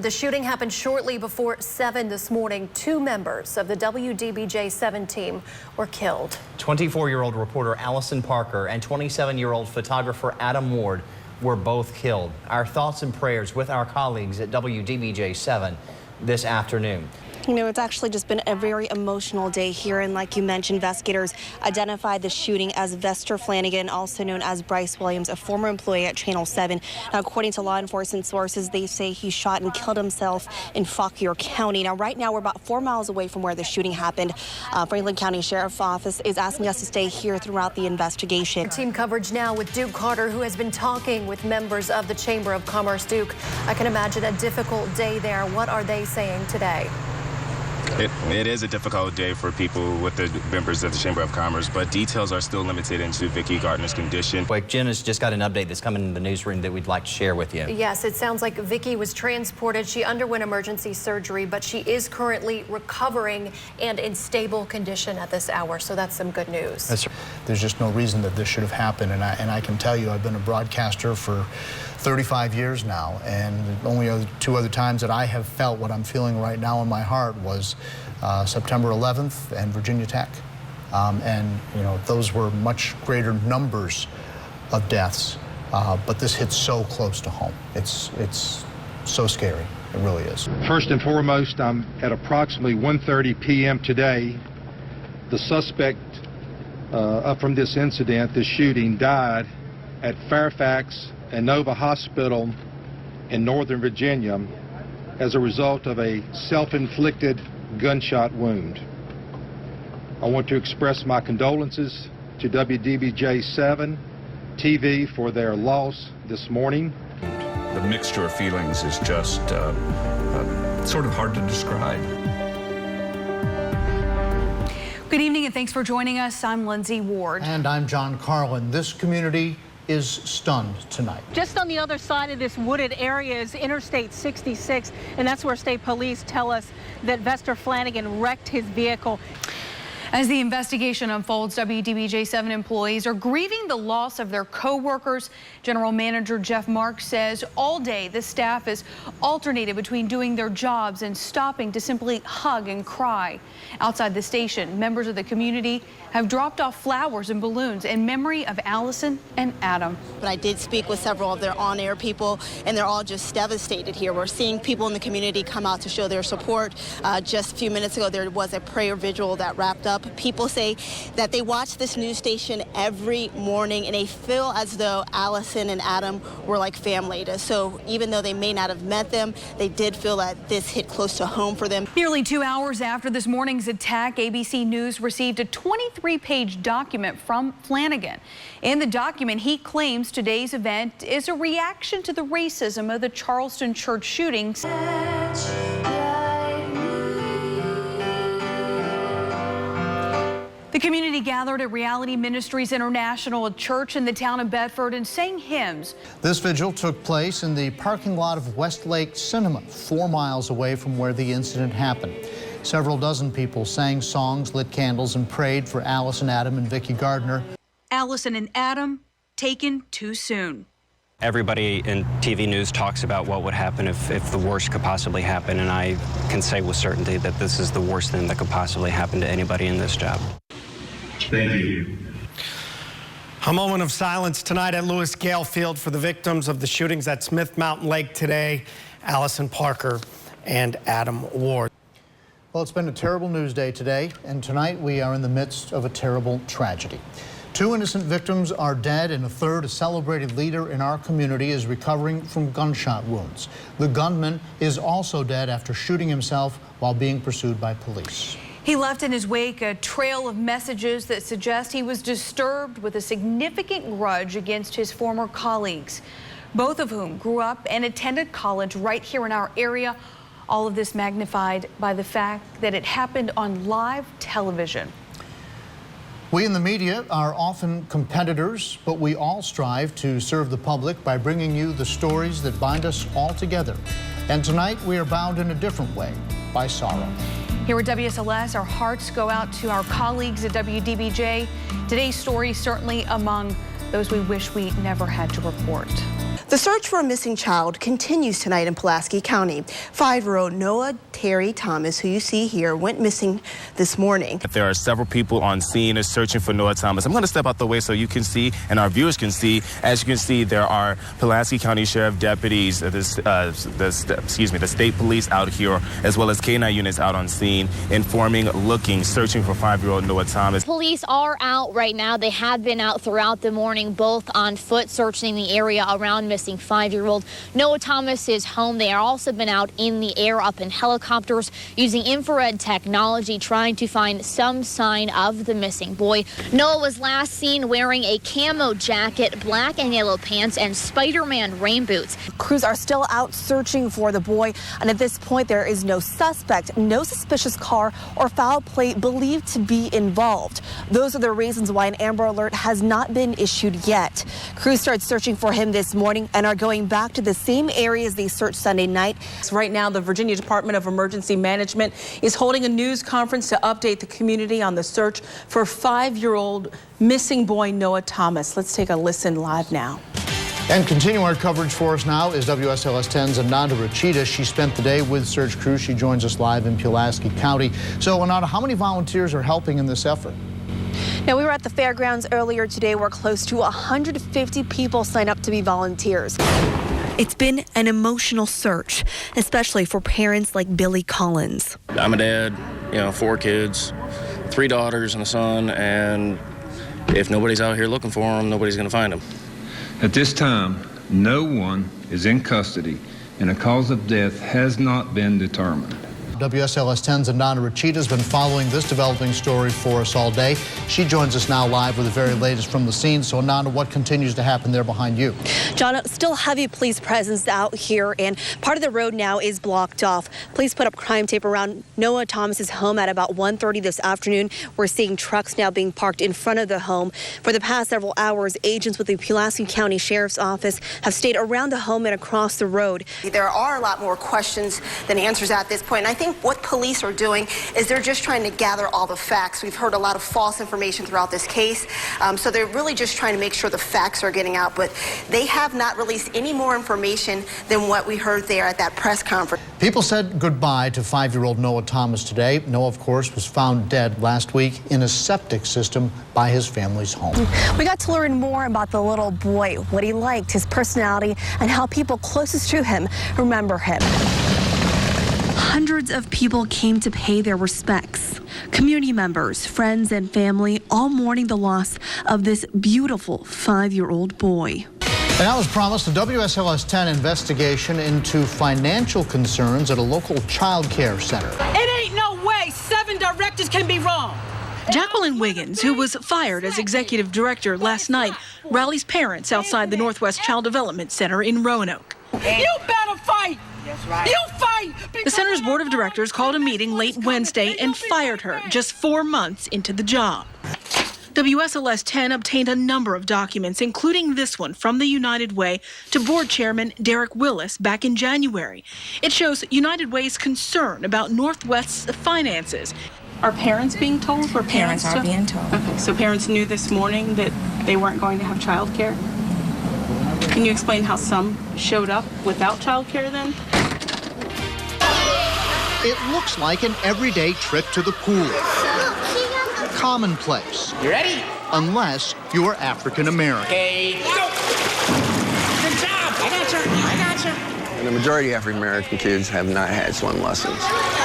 The shooting happened shortly before 7 this morning. 2 members of the WDBJ-7 team were killed. 24-year-old reporter Allison Parker and 27-year-old photographer Adam Ward were both killed. Our thoughts and prayers with our colleagues at WDBJ-7 this afternoon. You know, it's actually just been a very emotional day here, and like you mentioned, investigators identified the shooting as Vester Flanagan, also known as Bryce Williams, a former employee at Channel 7. Now, according to law enforcement sources, they say he shot and killed himself in Fauquier County. Now, right now, we're about 4 miles away from where the shooting happened. Franklin County Sheriff's Office is asking us to stay here throughout the investigation. Team coverage now with Duke Carter, who has been talking with members of the Chamber of Commerce. Duke, I can imagine a difficult day there. What are they saying today? It is a difficult day for people with the members of the Chamber of Commerce, but details are still limited into Vicki Gardner's condition. Wait, Jen has just got an update that's coming in the newsroom that we'd like to share with you. Yes, it sounds like Vicki was transported. She underwent emergency surgery, but she is currently recovering and in stable condition at this hour, so that's some good news. There's just no reason that this should have happened, and I can tell you I've been a broadcaster for 35 years now, and the only 2 other times that I have felt what I'm feeling right now in my heart was September 11th and Virginia Tech. And, you know, those were much greater numbers of deaths, but this hits so close to home. It's so scary. It really is. First and foremost, at approximately 1:30 p.m. today, the suspect from this incident, this shooting, died at Fairfax and Nova Hospital in Northern Virginia as a result of a self-inflicted gunshot wound. I want to express my condolences to WDBJ-7 TV for their loss this morning. The mixture of feelings is just sort of hard to describe. Good evening and thanks for joining us. I'm Lindsay Ward. And I'm John Carlin. This community is stunned tonight. Just on the other side of this wooded area is Interstate 66, and that's where state police tell us that Vester Flanagan wrecked his vehicle. As the investigation unfolds, WDBJ-7 employees are grieving the loss of their co-workers. General Manager Jeff Marks says all day the staff is alternated between doing their jobs and stopping to simply hug and cry. Outside the station, members of the community have dropped off flowers and balloons in memory of Allison and Adam. But I did speak with several of their on-air people, and they're all just devastated here. We're seeing people in the community come out to show their support. Just a few minutes ago, there was a prayer vigil that wrapped up. People say that they watch this news station every morning, and they feel as though Allison and Adam were like family. So even though they may not have met them, they did feel that this hit close to home for them. Nearly 2 hours after this morning's attack, ABC News received a 23-page document from Flanagan. In the document, he claims today's event is a reaction to the racism of the Charleston church shootings. The community gathered at Reality Ministries International, a church in the town of Bedford, and sang hymns. This vigil took place in the parking lot of Westlake Cinema, 4 miles away from where the incident happened. Several dozen people sang songs, lit candles, and prayed for Allison, Adam, and Vicki Gardner. Allison and Adam taken too soon. Everybody in TV news talks about what would happen if the worst could possibly happen, and I can say with certainty that this is the worst thing that could possibly happen to anybody in this job. Thank you. A moment of silence tonight at Lewis Gale Field for the victims of the shootings at Smith Mountain Lake today, Allison Parker and Adam Ward. Well, it's been a terrible news day today, and tonight we are in the midst of a terrible tragedy. 2 innocent victims are dead, and a third, a celebrated leader in our community, is recovering from gunshot wounds. The gunman is also dead after shooting himself while being pursued by police. He left in his wake a trail of messages that suggest he was disturbed with a significant grudge against his former colleagues, both of whom grew up and attended college right here in our area. All of this magnified by the fact that it happened on live television. We in the media are often competitors, but we all strive to serve the public by bringing you the stories that bind us all together. And tonight we are bound in a different way, by sorrow. Here at WSLS, our hearts go out to our colleagues at WDBJ. Today's story certainly among those we wish we never had to report. The search for a missing child continues tonight in Pulaski County. 5-year-old Noah Terry Thomas, who you see here, went missing this morning. There are several people on scene searching for Noah Thomas. I'm going to step out the way so you can see and our viewers can see. As you can see, there are Pulaski County Sheriff deputies, the state police out here, as well as K-9 units out on scene, informing, looking, searching for 5-year-old Noah Thomas. Police are out right now. They have been out throughout the morning, both on foot, searching the area around missing 5-year-old Noah Thomas's home. They have also been out in the air, up in helicopters, using infrared technology, trying to find some sign of the missing boy. Noah was last seen wearing a camo jacket, black and yellow pants, and Spider-Man rain boots. Crews are still out searching for the boy, and at this point there is no suspect, no suspicious car or foul plate believed to be involved. Those are the reasons why an Amber Alert has not been issued yet. Crews started searching for him this morning and are going back to the same areas they searched Sunday night. Right now, the Virginia Department of Emergency Management is holding a news conference to update the community on the search for 5-year-old missing boy Noah Thomas. Let's take a listen live now. And continuing our coverage for us now is WSLS 10's Ananda Rachita. She spent the day with search crews. She joins us live in Pulaski County. So, Ananda, how many volunteers are helping in this effort? Now, we were at the fairgrounds earlier today where close to 150 people signed up to be volunteers. It's been an emotional search, especially for parents like Billy Collins. I'm a dad, 4 kids, 3 daughters and a son, and if nobody's out here looking for them, nobody's going to find them. At this time, no one is in custody, and a cause of death has not been determined. WSLS 10's Ananda Rachita has been following this developing story for us all day. She joins us now live with the very latest from the scene. So, Ananda, what continues to happen there behind you? John, still heavy police presence out here, and part of the road now is blocked off. Police put up crime tape around Noah Thomas's home at about 1:30 this afternoon. We're seeing trucks now being parked in front of the home. For the past several hours, agents with the Pulaski County Sheriff's Office have stayed around the home and across the road. There are a lot more questions than answers at this point, and I think what police are doing is they're just trying to gather all the facts. We've heard a lot of false information throughout this case, so they're really just trying to make sure the facts are getting out, but they have not released any more information than what we heard there at that press conference. People said goodbye to 5-year-old Noah Thomas today. Noah, of course, was found dead last week in a septic system by his family's home. We got to learn more about the little boy, what he liked, his personality, and how people closest to him remember him. Hundreds of people came to pay their respects. Community members, friends, and family all mourning the loss of this beautiful 5-year-old boy. And as promised, a WSLS 10 investigation into financial concerns at a local child care center. It ain't no way 7 directors can be wrong. Jacqueline Wiggins, who was fired as executive director last night, rallies parents outside the Northwest Child Development Center in Roanoke. You better fight. Right. You fight! The center's board of directors called a meeting late Wednesday and fired her just 4 months into the job. WSLS 10 obtained a number of documents, including this one from the United Way to board chairman Derek Willis back in January. It shows United Way's concern about Northwest's finances. Are parents being told? Or Parents are being told. Okay, so parents knew this morning that they weren't going to have child care? Can you explain how some showed up without child care then? It looks like an everyday trip to the pool. Commonplace. You ready? Unless you're African American. Okay, go! Good job! I got you. And the majority of African American kids have not had swim lessons.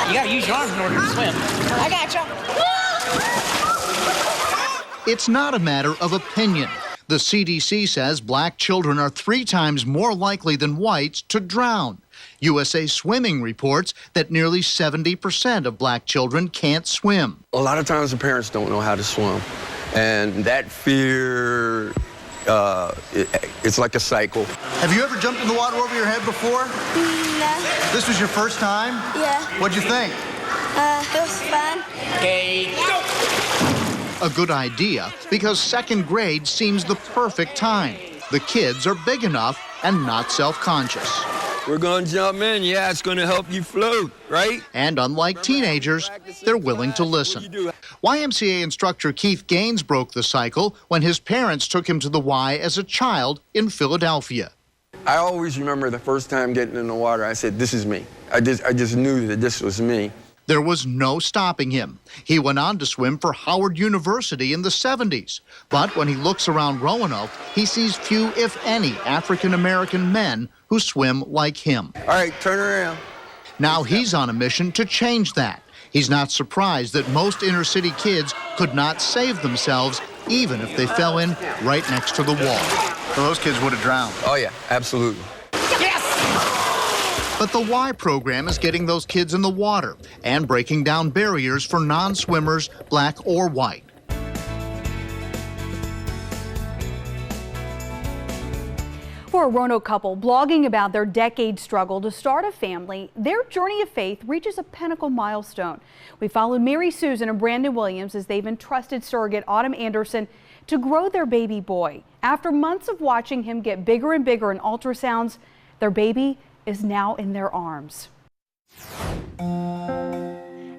You gotta use your arms in order to swim. I got you. It's not a matter of opinion. The CDC says black children are 3 times more likely than whites to drown. USA Swimming reports that nearly 70% of black children can't swim. A lot of times the parents don't know how to swim. And that fear, it's like a cycle. Have you ever jumped in the water over your head before? No. This was your first time? Yeah. What'd you think? It was fun. Okay, go! A good idea, because 2nd grade seems the perfect time. The kids are big enough and not self-conscious. We're going to jump in. Yeah, it's going to help you float, right? And unlike teenagers, they're willing to listen. YMCA instructor Keith Gaines broke the cycle when his parents took him to the Y as a child in Philadelphia. I always remember the first time getting in the water, I said, this is me. I just knew that this was me. There was no stopping him. He went on to swim for Howard University in the 70s. But when he looks around Roanoke, he sees few, if any, African-American men who swim like him. All right, turn around. Now he's on a mission to change that. He's not surprised that most inner-city kids could not save themselves, even if they fell in right next to the wall. So those kids would have drowned. Oh, yeah, absolutely. But the Y program is getting those kids in the water and breaking down barriers for non-swimmers, black or white. For a Roanoke couple blogging about their decade struggle to start a family, their journey of faith reaches a pinnacle milestone. We followed Mary Susan and Brandon Williams as they've entrusted surrogate Autumn Anderson to grow their baby boy. After months of watching him get bigger and bigger in ultrasounds, their baby is now in their arms.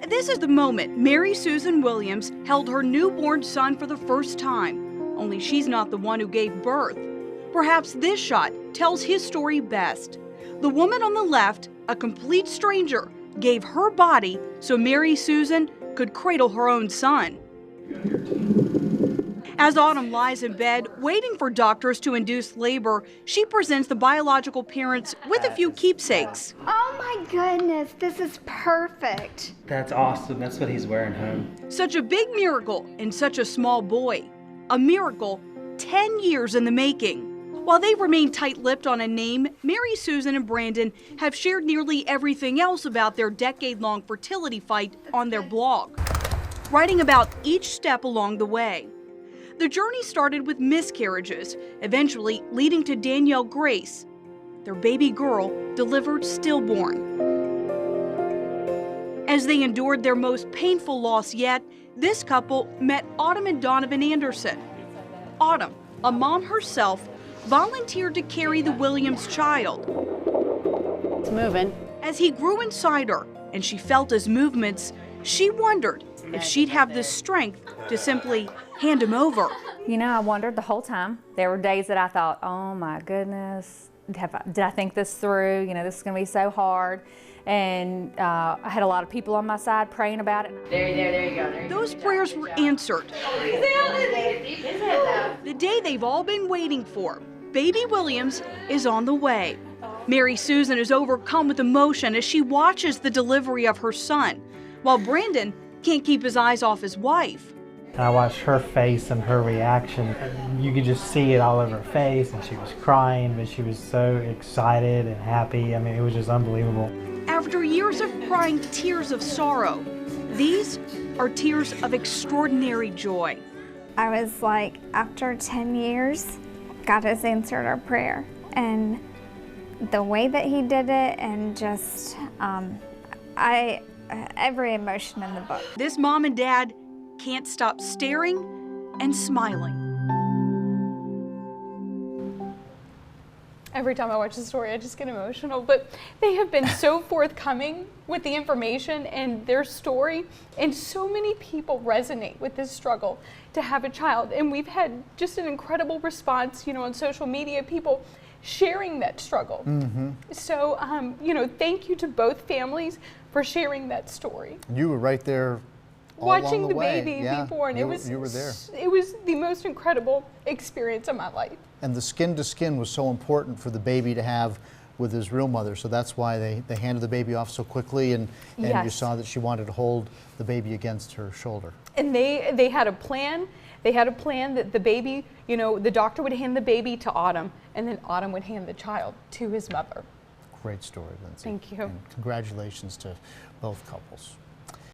This is the moment Mary Susan Williams held her newborn son for the first time, only she's not the one who gave birth. Perhaps this shot tells his story best. The woman on the left, a complete stranger, gave her body so Mary Susan could cradle her own son. As Autumn lies in bed, waiting for doctors to induce labor, she presents the biological parents with a few keepsakes. Oh my goodness, this is perfect. That's awesome. That's what he's wearing home. Such a big miracle in such a small boy. A miracle 10 years in the making. While they remain tight-lipped on a name, Mary Susan and Brandon have shared nearly everything else about their decade-long fertility fight on their blog, writing about each step along the way. The journey started with miscarriages, eventually leading to Danielle Grace, their baby girl delivered stillborn. As they endured their most painful loss yet, this couple met Autumn and Donovan Anderson. Autumn, a mom herself, volunteered to carry the Williams child. It's moving. As he grew inside her and she felt his movements, she wondered if she'd have the strength to simply hand him over. You know, I wondered the whole time. There were days that I thought, oh my goodness, did I think this through? You know, this is going to be so hard. And I had a lot of people on my side praying about it. There you go. Those prayers were answered. The day they've all been waiting for. Baby Williams is on the way. Mary Susan is overcome with emotion as she watches the delivery of her son, while Brandon can't keep his eyes off his wife. I watched her face and her reaction. You could just see it all over her face, and she was crying, but she was so excited and happy. I mean, it was just unbelievable. After years of crying tears of sorrow, these are tears of extraordinary joy. I was like, after 10 years, God has answered our prayer. And the way that he did it, and just, every emotion in the book. This mom and dad can't stop staring and smiling. Every time I watch the story, I just get emotional, but they have been so forthcoming with the information and their story, and so many people resonate with this struggle to have a child. And we've had just an incredible response, you know, on social media, people sharing that struggle. So, you know, thank you to both families for sharing that story. You were right there all watching along the way. baby be born. You It were there. was the most incredible experience of my life. And the skin to skin was so important for the baby to have with his real mother, so that's why they handed the baby off so quickly, and you saw that she wanted to hold the baby against her shoulder. And they had a plan. They had a plan that the baby, you know, the doctor would hand the baby to Autumn, and then Autumn would hand the child to his mother. Great story, Lindsay. Thank you. And congratulations to both couples.